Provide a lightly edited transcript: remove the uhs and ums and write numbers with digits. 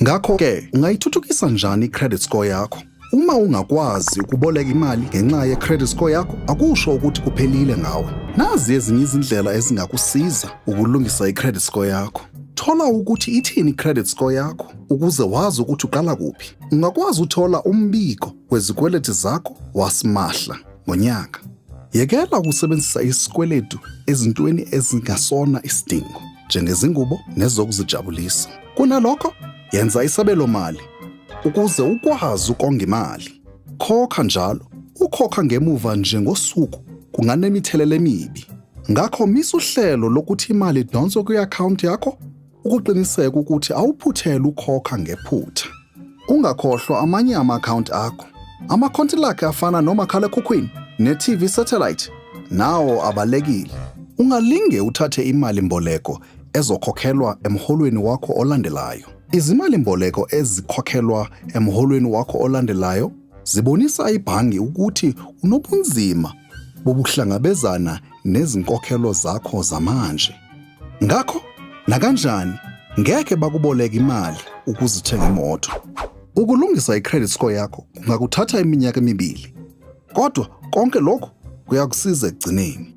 Ngakho-ke, ungayithuthukisa njani i-credit score yakho? Uma ungakwazi ukuboleka imali ngenxa ye-credit score yakho, akusho ukuthi kuphelile ngawe. Nazi ezinye izindlela ezingakusiza ukulungisa i-credit score yakho. Thola ukuthi ithini i-credit score yakho ukuze wazi ukuthi uqala kuphi. Ungakwazi uthola umbiko wezikweleti zakho wasimahla ngonyaka. Yekela ukusebenzisa isikweletu ezintweni ezingasona isidingo, njengezingubo nezokuzijabulisa. Kunalokho, yenza isabelomali ukuze ukwazi ukonga imali. Khokha njalo, ukhokha ngemuva njengosuku kunganemithelela emibi. Ngakho misa uhlelo lokuthi imali idonswe kwi-akhawunti yakho ukuqiniseka ukuthi awuphuthele ukhokha ngephutha. Ungakhohlwa amanye ama-akhawunti akho. Amakhontilaki afana nomakhalekhukhwini ne-TV satellite nawo abalekile. Ungalinge uthathe imali mboleko ezokhokhelwa emholweni wakho olandelayo. Izimali mboleko ezikhokhelwa emholweni wakho olandelayo zibonisa ibhangi ukuthi unobunzima bokuhlangabezana nezinkokhelo zakho zamanje. Ngakho, nakanjani ngeke bakuboleka imali ukuzithenga imoto. Ukulungisa i-credit score yakho kungakuthatha iminyaka emibili. Kodwa konke lokhu kuyakusiza ekugcineni.